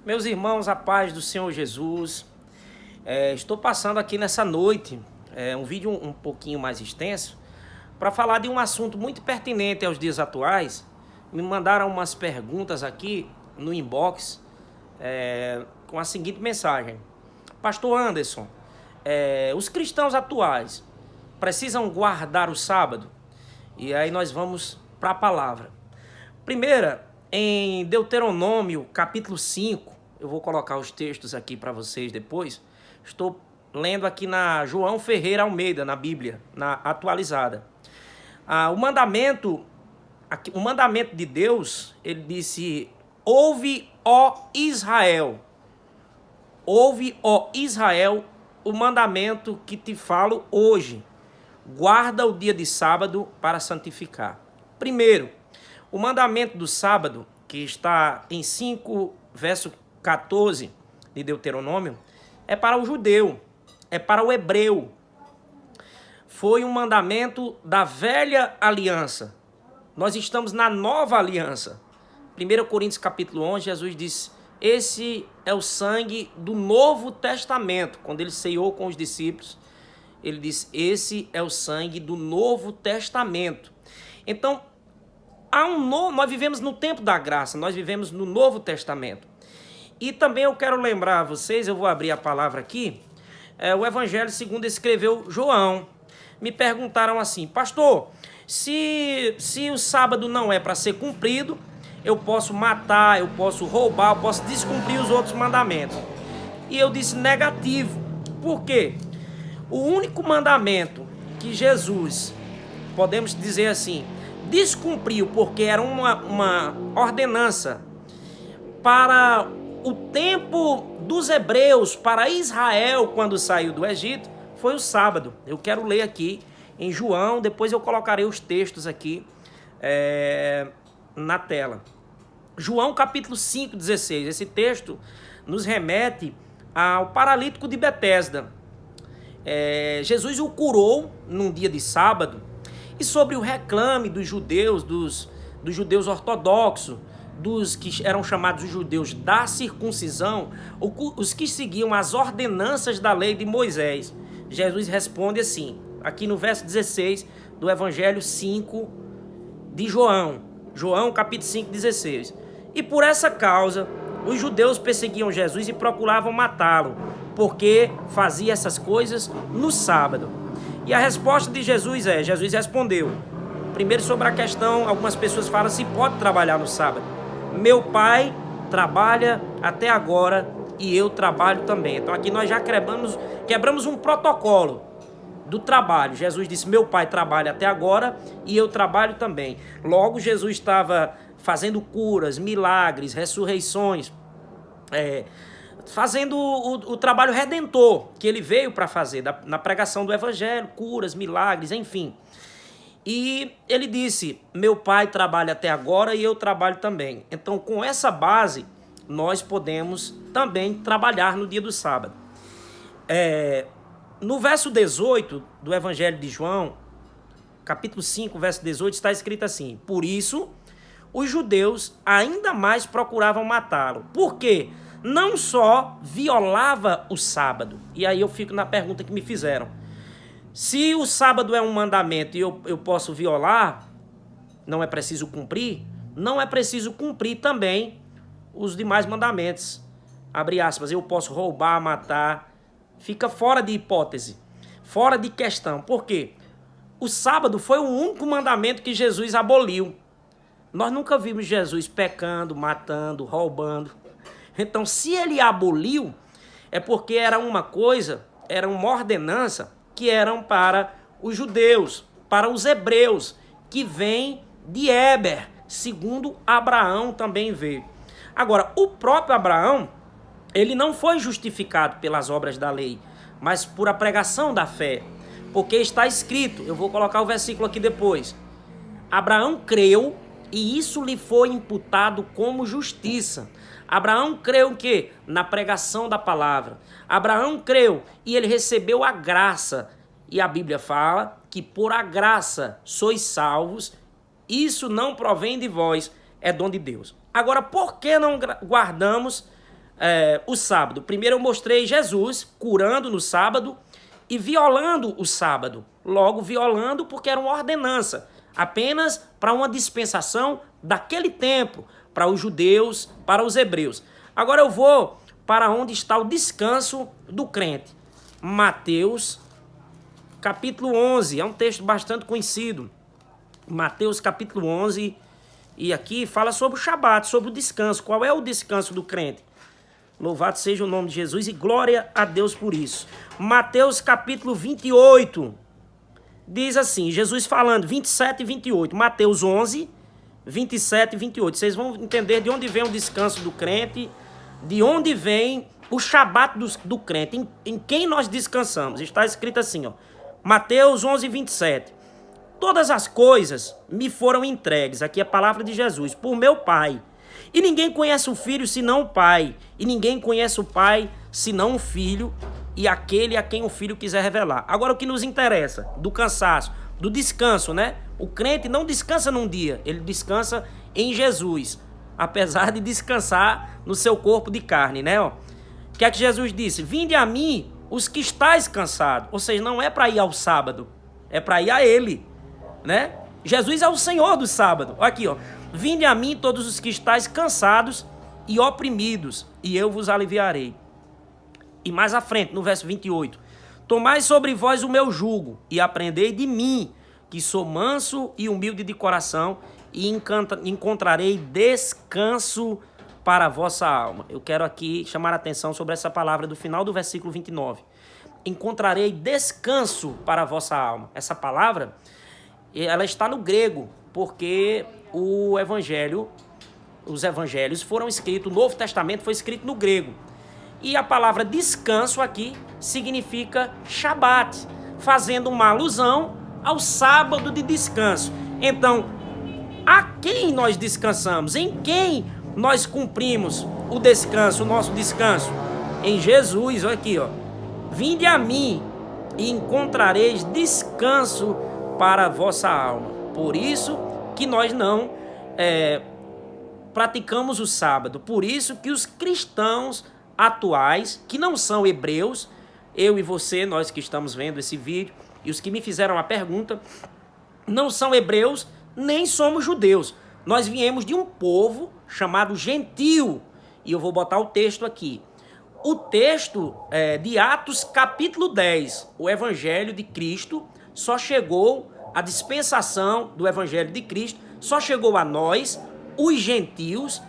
Meus irmãos, a paz do Senhor Jesus. Estou passando aqui nessa noite um vídeo um pouquinho mais extenso para falar de um assunto muito pertinente aos dias atuais. Me mandaram umas perguntas aqui no inbox com a seguinte mensagem: Pastor Anderson, os cristãos atuais precisam guardar o sábado? E aí nós vamos para a palavra. Primeira, em Deuteronômio, capítulo 5, eu vou colocar os textos aqui para vocês depois. Estou lendo aqui na João Ferreira Almeida, na Bíblia, na atualizada. O mandamento de Deus, ele disse: ouve, ó Israel, o mandamento que te falo hoje. Guarda o dia de sábado para santificar. Primeiro, o mandamento do sábado, que está em 5, verso 14 de Deuteronômio, é para o judeu, é para o hebreu. Foi um mandamento da velha aliança. Nós estamos na nova aliança. 1 Coríntios capítulo 11, Jesus disse: esse é o sangue do Novo Testamento. Quando ele ceiou com os discípulos, ele disse: esse é o sangue do Novo Testamento. Então, nós vivemos no tempo da graça, nós vivemos no Novo Testamento. E também eu quero lembrar a vocês, eu vou abrir a palavra aqui, o Evangelho segundo escreveu João. Me perguntaram assim: pastor, se o sábado não é para ser cumprido, eu posso matar, eu posso roubar, eu posso descumprir os outros mandamentos. E eu disse negativo. Por quê? O único mandamento que Jesus, podemos dizer assim, descumpriu, porque era uma ordenança para o tempo dos hebreus, para Israel quando saiu do Egito, foi o sábado. Eu quero ler aqui em João, depois eu colocarei os textos aqui na tela. João capítulo 5, 16. Esse texto nos remete ao paralítico de Betesda. Jesus o curou num dia de sábado. E sobre o reclame dos judeus, dos judeus ortodoxos, dos que eram chamados judeus da circuncisão, os que seguiam as ordenanças da lei de Moisés, Jesus responde assim, aqui no verso 16 do Evangelho 5 de João capítulo 5, 16. E por essa causa, os judeus perseguiam Jesus e procuravam matá-lo, porque fazia essas coisas no sábado. E a resposta de Jesus Jesus respondeu, primeiro sobre a questão, algumas pessoas falam se pode trabalhar no sábado. Meu pai trabalha até agora e eu trabalho também. Então aqui nós já quebramos um protocolo do trabalho. Jesus disse: meu pai trabalha até agora e eu trabalho também. Logo, Jesus estava fazendo curas, milagres, ressurreições, fazendo o trabalho redentor que ele veio para fazer, na pregação do Evangelho, curas, milagres, enfim. E ele disse: meu pai trabalha até agora e eu trabalho também. Então, com essa base, nós podemos também trabalhar no dia do sábado. No verso 18 do Evangelho de João, capítulo 5, verso 18, está escrito assim: por isso, os judeus ainda mais procuravam matá-lo. Por quê? Não só violava o sábado. E aí eu fico na pergunta que me fizeram. Se o sábado é um mandamento e eu posso violar, não é preciso cumprir? Não é preciso cumprir também os demais mandamentos. Abre aspas, eu posso roubar, matar. Fica fora de hipótese, fora de questão. Por quê? O sábado foi o único mandamento que Jesus aboliu. Nós nunca vimos Jesus pecando, matando, roubando. Então, se ele aboliu, é porque era uma coisa, era uma ordenança que eram para os judeus, para os hebreus, que vêm de Éber, segundo Abraão também veio. Agora, o próprio Abraão, ele não foi justificado pelas obras da lei, mas por a pregação da fé, porque está escrito, eu vou colocar o versículo aqui depois, Abraão creu e isso lhe foi imputado como justiça. Abraão creu que na pregação da palavra. Abraão creu e ele recebeu a graça. E a Bíblia fala que por a graça sois salvos. Isso não provém de vós, é dom de Deus. Agora, por que não guardamos o sábado? Primeiro eu mostrei Jesus curando no sábado e violando o sábado. Logo, violando porque era uma ordenança, apenas para uma dispensação daquele tempo, para os judeus, para os hebreus. Agora eu vou para onde está o descanso do crente. Mateus, capítulo 11, é um texto bastante conhecido. Mateus, capítulo 11, e aqui fala sobre o Shabat, sobre o descanso. Qual é o descanso do crente? Louvado seja o nome de Jesus e glória a Deus por isso. Mateus, capítulo 28, diz assim, Jesus falando, 27 e 28. Mateus 11, 27 e 28. Vocês vão entender de onde vem o descanso do crente, de onde vem o Shabat do crente, em quem nós descansamos. Está escrito assim, ó, Mateus 11, 27. Todas as coisas me foram entregues, aqui é a palavra de Jesus, por meu Pai. E ninguém conhece o Filho senão o Pai. E ninguém conhece o Pai senão o Filho e aquele a quem o Filho quiser revelar. Agora o que nos interessa, do cansaço, do descanso, né? O crente não descansa num dia, ele descansa em Jesus. Apesar de descansar no seu corpo de carne, né? O que é que Jesus disse? Vinde a mim os que estáis cansados. Ou seja, não é para ir ao sábado, é para ir a Ele, né? Jesus é o Senhor do sábado. Aqui, ó. Vinde a mim todos os que estáis cansados e oprimidos, e eu vos aliviarei. E mais à frente, no verso 28. Tomai sobre vós o meu jugo e aprendei de mim, que sou manso e humilde de coração, e encontrarei descanso para a vossa alma. Eu quero aqui chamar a atenção sobre essa palavra do final do versículo 29. Encontrarei descanso para a vossa alma. Essa palavra, ela está no grego, porque os evangelhos foram escritos, o Novo Testamento foi escrito no grego. E a palavra descanso aqui significa Shabat, fazendo uma alusão ao sábado de descanso. Então, a quem nós descansamos? Em quem nós cumprimos o descanso, o nosso descanso? Em Jesus, olha aqui, ó. Vinde a mim e encontrareis descanso para a vossa alma. Por isso que nós não praticamos o sábado. Por isso que os cristãos atuais, que não são hebreus, eu e você, nós que estamos vendo esse vídeo, e os que me fizeram a pergunta, não são hebreus, nem somos judeus. Nós viemos de um povo chamado gentil. E eu vou botar o texto aqui. O texto de Atos capítulo 10, o Evangelho de Cristo, só chegou, a dispensação do Evangelho de Cristo, só chegou a nós, os gentios,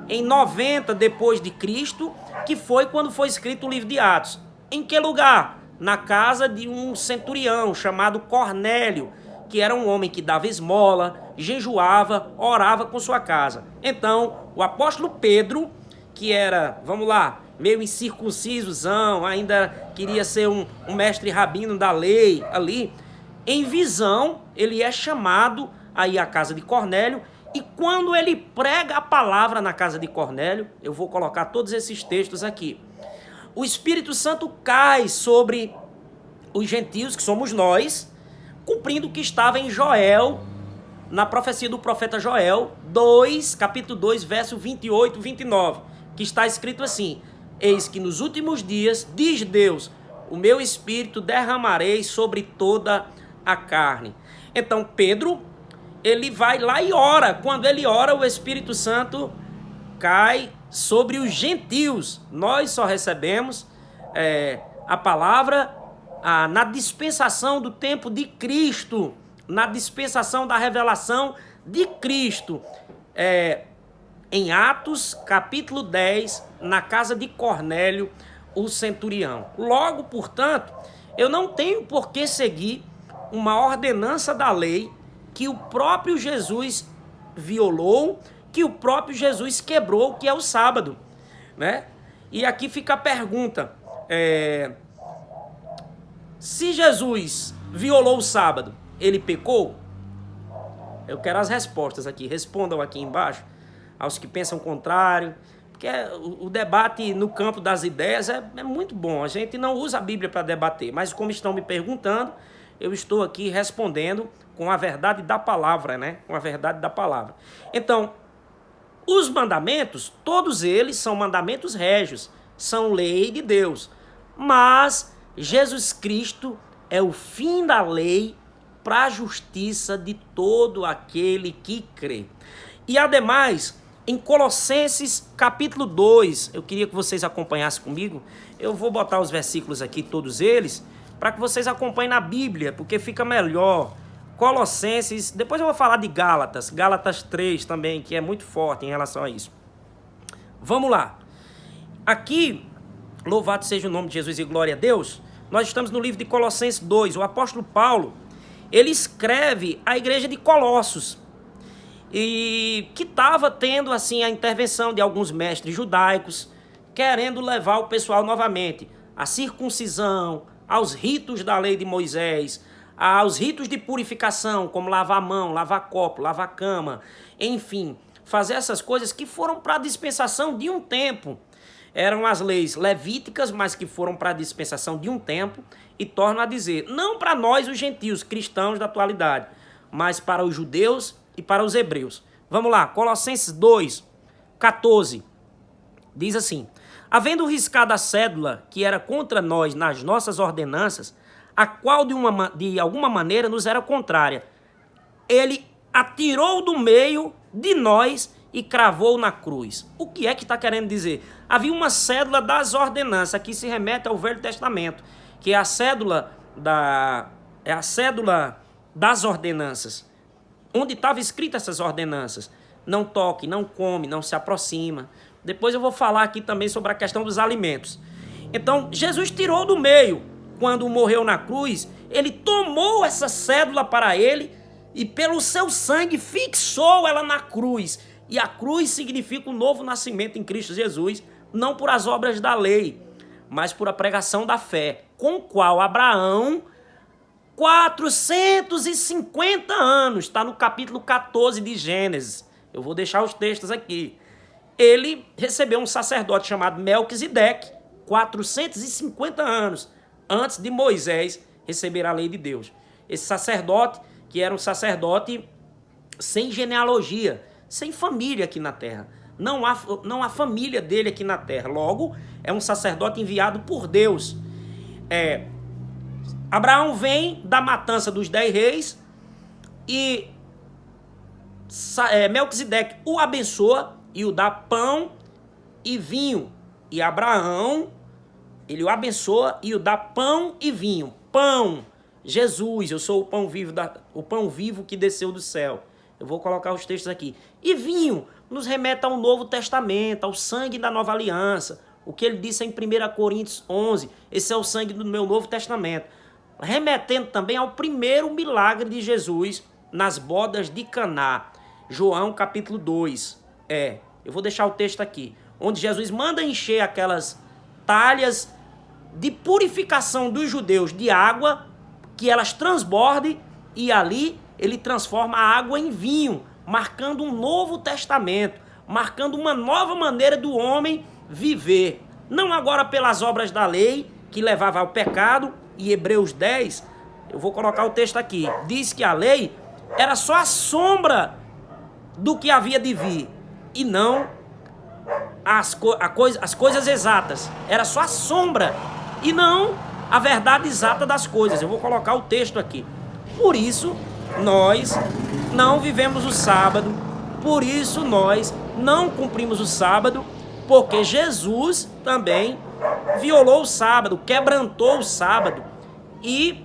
em 90 depois de Cristo, que foi quando foi escrito o livro de Atos. Em que lugar? Na casa de um centurião chamado Cornélio, que era um homem que dava esmola, jejuava, orava com sua casa. Então, o apóstolo Pedro, que era, vamos lá, meio incircuncisozão, ainda queria ser um mestre rabino da lei ali, em visão, ele é chamado aí à casa de Cornélio, e quando ele prega a palavra na casa de Cornélio, eu vou colocar todos esses textos aqui, o Espírito Santo cai sobre os gentios, que somos nós, cumprindo o que estava em Joel, na profecia do profeta Joel, capítulo 2, verso 28 e 29, que está escrito assim: eis que nos últimos dias, diz Deus, o meu Espírito derramarei sobre toda a carne. Então Pedro, ele vai lá e ora. Quando ele ora, o Espírito Santo cai sobre os gentios. Nós só recebemos a palavra na dispensação do tempo de Cristo, na dispensação da revelação de Cristo. Em Atos, capítulo 10, na casa de Cornélio, o centurião. Logo, portanto, eu não tenho por que seguir uma ordenança da lei que o próprio Jesus violou, que o próprio Jesus quebrou, que é o sábado, né? E aqui fica a pergunta, se Jesus violou o sábado, ele pecou? Eu quero as respostas aqui, respondam aqui embaixo, aos que pensam o contrário, porque o debate no campo das ideias é muito bom. A gente não usa a Bíblia para debater, mas como estão me perguntando, eu estou aqui respondendo com a verdade da palavra, né? Com a verdade da palavra. Então, Os mandamentos, todos eles são mandamentos régios, são lei de Deus. Mas Jesus Cristo é o fim da lei para a justiça de todo aquele que crê. E ademais, em Colossenses capítulo 2, eu queria que vocês acompanhassem comigo. Eu vou botar os versículos aqui, todos eles, para que vocês acompanhem na Bíblia, porque fica melhor. Colossenses, depois eu vou falar de Gálatas, Gálatas 3 também, que é muito forte em relação a isso. Vamos lá. Aqui, louvado seja o nome de Jesus e glória a Deus, nós estamos no livro de Colossenses 2. O apóstolo Paulo, ele escreve à igreja de Colossos, e que estava tendo assim a intervenção de alguns mestres judaicos, querendo levar o pessoal novamente à circuncisão, aos ritos da lei de Moisés, aos ritos de purificação, como lavar a mão, lavar copo, lavar cama, enfim, fazer essas coisas que foram para a dispensação de um tempo. Eram as leis levíticas, mas que foram para a dispensação de um tempo, e torno a dizer, não para nós os gentios, cristãos da atualidade, mas para os judeus e para os hebreus. Vamos lá, Colossenses 2, 14, diz assim: havendo riscado a cédula que era contra nós nas nossas ordenanças, a qual de alguma maneira nos era contrária, ele atirou do meio de nós e cravou na cruz. O que é que está querendo dizer? Havia uma cédula das ordenanças, que se remete ao Velho Testamento, que é a cédula das ordenanças, onde estavam escritas essas ordenanças. Não toque, não come, não se aproxima. Depois eu vou falar aqui também sobre a questão dos alimentos. Então, Jesus tirou do meio. Quando morreu na cruz, ele tomou essa cédula para ele e pelo seu sangue fixou ela na cruz. E a cruz significa um novo nascimento em Cristo Jesus, não por as obras da lei, mas por a pregação da fé, com qual Abraão, 450 anos, está no capítulo 14 de Gênesis, eu vou deixar os textos aqui, ele recebeu um sacerdote chamado Melquisedeque, 450 anos antes de Moisés receber a lei de Deus. Esse sacerdote, que era um sacerdote sem genealogia, sem família aqui na terra. Não há família dele aqui na terra. Logo, é um sacerdote enviado por Deus. Abraão vem da matança dos 10 reis e Melquisedeque o abençoa e o dá pão e vinho. E Abraão, ele o abençoa e o dá pão e vinho. Pão, Jesus, eu sou o pão vivo que desceu do céu. Eu vou colocar os textos aqui. E vinho nos remete ao Novo Testamento, ao sangue da nova aliança. O que ele disse em 1 Coríntios 11, esse é o sangue do meu Novo Testamento. Remetendo também ao primeiro milagre de Jesus nas bodas de Caná. João capítulo 2. Eu vou deixar o texto aqui. Onde Jesus manda encher aquelas talhas de purificação dos judeus de água, que elas transbordem, e ali ele transforma a água em vinho, marcando um novo testamento, marcando uma nova maneira do homem viver. Não agora pelas obras da lei, que levava ao pecado, e Hebreus 10, eu vou colocar o texto aqui, diz que a lei era só a sombra do que havia de vir, e não as coisas exatas. Era só a sombra, e não a verdade exata das coisas. Eu vou colocar o texto aqui. Por isso, nós não vivemos o sábado, por isso nós não cumprimos o sábado, porque Jesus também violou o sábado, quebrantou o sábado e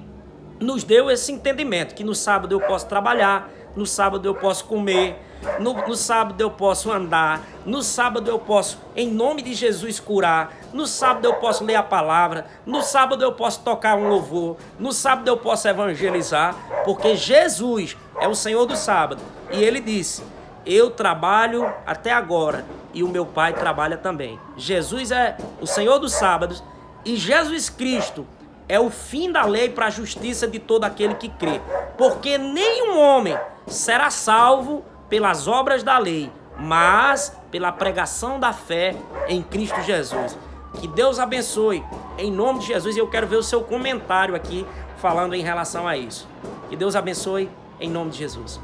nos deu esse entendimento, que no sábado eu posso trabalhar, no sábado eu posso comer, no sábado eu posso andar, no sábado eu posso, em nome de Jesus, curar, no sábado eu posso ler a palavra, no sábado eu posso tocar um louvor, no sábado eu posso evangelizar, porque Jesus é o Senhor do sábado. E ele disse, eu trabalho até agora e o meu Pai trabalha também. Jesus é o Senhor dos sábados e Jesus Cristo é o fim da lei para a justiça de todo aquele que crê. Porque nenhum homem será salvo pelas obras da lei, mas pela pregação da fé em Cristo Jesus. Que Deus abençoe, em nome de Jesus, e eu quero ver o seu comentário aqui, falando em relação a isso. Que Deus abençoe, em nome de Jesus.